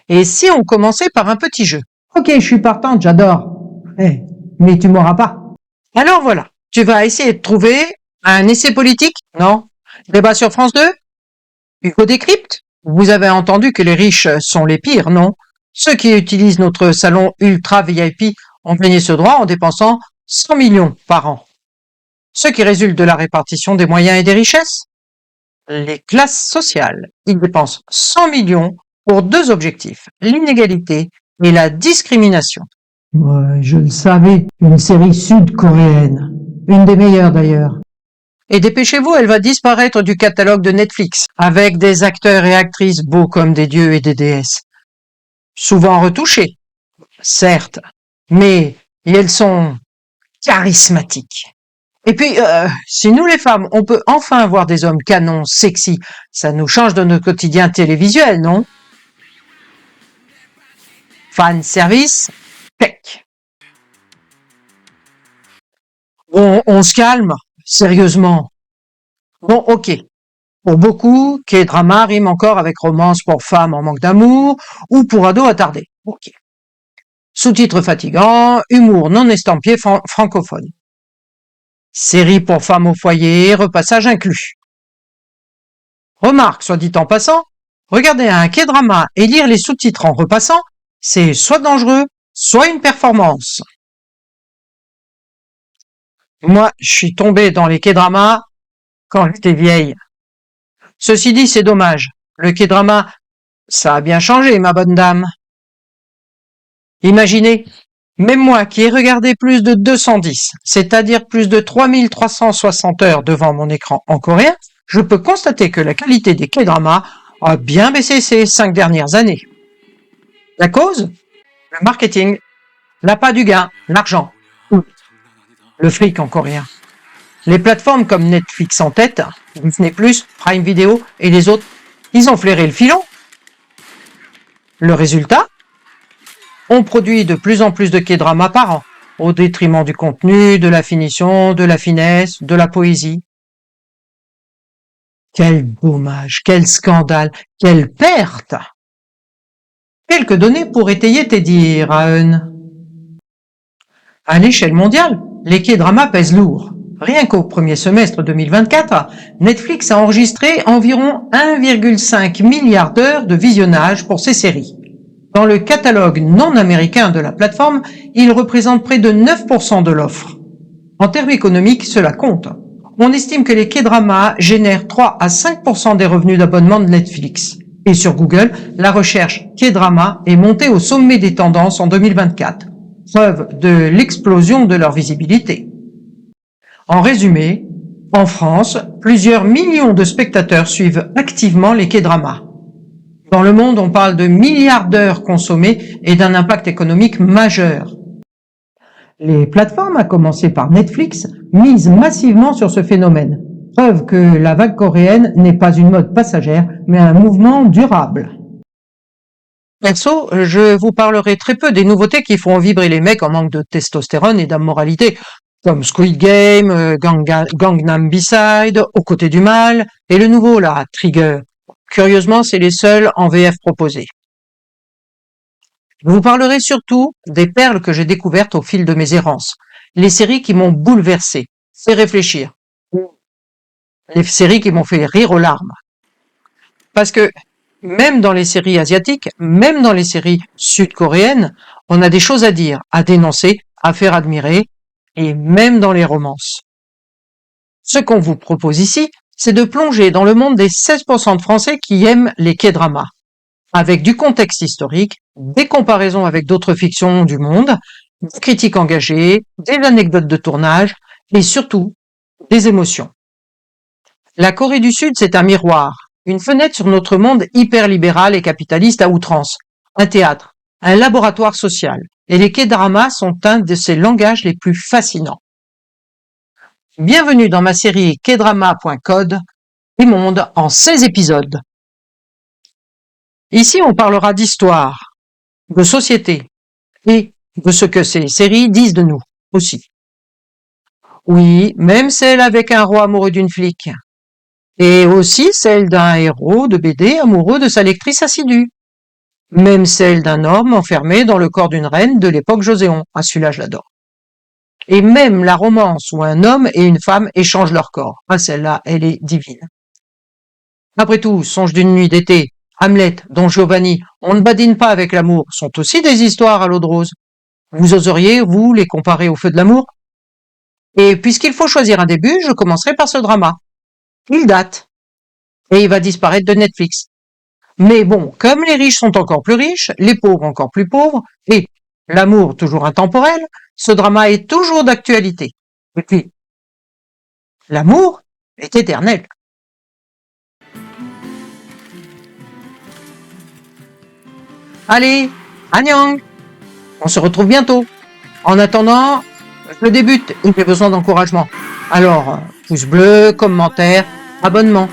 Et si on commençait par un petit jeu? Ok, je suis partante, j'adore. Mais tu m'auras pas. Alors voilà, tu vas essayer de trouver un essai politique? Non? Débat sur France 2? Hugo Décrypte? Vous avez entendu que les riches sont les pires, non? Ceux qui utilisent notre salon ultra VIP ont gagné ce droit en dépensant 100 millions par an. Ce qui résulte de la répartition des moyens et des richesses? Les classes sociales. Ils dépensent 100 millions pour deux objectifs, l'inégalité et la discrimination. Ouais, je le savais, une série sud-coréenne. Une des meilleures d'ailleurs. Et dépêchez-vous, elle va disparaître du catalogue de Netflix, avec des acteurs et actrices beaux comme des dieux et des déesses. Souvent retouchés, certes, mais elles sont charismatiques. Et puis, si nous les femmes, on peut enfin avoir des hommes canons, sexy, ça nous change de notre quotidien télévisuel, non? Fan service, peck. Bon, on se calme, sérieusement. Bon, ok. Pour beaucoup, K-drama rime encore avec romance pour femmes en manque d'amour ou pour ados attardés. Ok. Sous-titres fatigants, humour non estampillé francophone. Série pour femmes au foyer, repassage inclus. Remarque, soit dit en passant, regarder un K-drama et lire les sous-titres en repassant, c'est soit dangereux, soit une performance. Moi, je suis tombée dans les K-dramas quand j'étais vieille. Ceci dit, c'est dommage. Le K-drama, ça a bien changé, ma bonne dame. Imaginez, même moi qui ai regardé plus de 210, c'est-à-dire plus de 3360 heures devant mon écran en coréen, je peux constater que la qualité des K-dramas a bien baissé ces 5 dernières années. La cause? Le marketing. L'appât du gain, l'argent. Le fric en coréen. Les plateformes comme Netflix en tête, Disney+, Prime Video et les autres, ils ont flairé le filon. Le résultat? On produit de plus en plus de K-dramas par an, au détriment du contenu, de la finition, de la finesse, de la poésie. Quel dommage, quel scandale, quelle perte! Quelques données pour étayer tes dires, Aeun. À l'échelle mondiale, les K-dramas pèsent lourd. Rien qu'au premier semestre 2024, Netflix a enregistré environ 1,5 milliard d'heures de visionnage pour ces séries. Dans le catalogue non américain de la plateforme, il représente près de 9% de l'offre. En termes économiques, cela compte. On estime que les K-dramas génèrent 3 à 5% des revenus d'abonnement de Netflix. Et sur Google, la recherche K-drama est montée au sommet des tendances en 2024. Preuve de l'explosion de leur visibilité. En résumé, en France, plusieurs millions de spectateurs suivent activement les K-dramas. Dans le monde, on parle de milliards d'heures consommées et d'un impact économique majeur. Les plateformes, à commencer par Netflix, misent massivement sur ce phénomène. Preuve que la vague coréenne n'est pas une mode passagère, mais un mouvement durable. Perso, je vous parlerai très peu des nouveautés qui font vibrer les mecs en manque de testostérone et d'ammoralité, comme Squid Game, Gangnam B-Side, Aux côtés du mal, et le nouveau là, Trigger. Curieusement, c'est les seuls en VF proposés. Je vous parlerai surtout des perles que j'ai découvertes au fil de mes errances, les séries qui m'ont bouleversé, fait réfléchir, les séries qui m'ont fait rire aux larmes. Parce que même dans les séries asiatiques, même dans les séries sud-coréennes, on a des choses à dire, à dénoncer, à faire admirer, et même dans les romances. Ce qu'on vous propose ici, c'est de plonger dans le monde des 16% de Français qui aiment les K-dramas, avec du contexte historique, des comparaisons avec d'autres fictions du monde, des critiques engagées, des anecdotes de tournage, et surtout, des émotions. La Corée du Sud, c'est un miroir, une fenêtre sur notre monde hyper libéral et capitaliste à outrance, un théâtre, un laboratoire social, et les K-dramas sont un de ces langages les plus fascinants. Bienvenue dans ma série Kdrama.code, et monde en 16 épisodes. Ici, on parlera d'histoire, de société, et de ce que ces séries disent de nous, aussi. Oui, même celle avec un roi amoureux d'une flic. Et aussi celle d'un héros de BD amoureux de sa lectrice assidue. Même celle d'un homme enfermé dans le corps d'une reine de l'époque Joséon. Ah, celui-là, je l'adore. Et même la romance où un homme et une femme échangent leur corps. Ah, celle-là, elle est divine. Après tout, Songe d'une nuit d'été, Hamlet, Don Giovanni, On ne badine pas avec l'amour, sont aussi des histoires à l'eau de rose. Vous oseriez, vous, les comparer au feu de l'amour? Et puisqu'il faut choisir un début, je commencerai par ce drama. Il date, et il va disparaître de Netflix. Mais bon, comme les riches sont encore plus riches, les pauvres encore plus pauvres, et l'amour toujours intemporel, ce drama est toujours d'actualité. Et puis, l'amour est éternel. Allez, Annyeong, on se retrouve bientôt. En attendant, je débute et j'ai besoin d'encouragement. Alors, pouce bleu, commentaire, abonnement.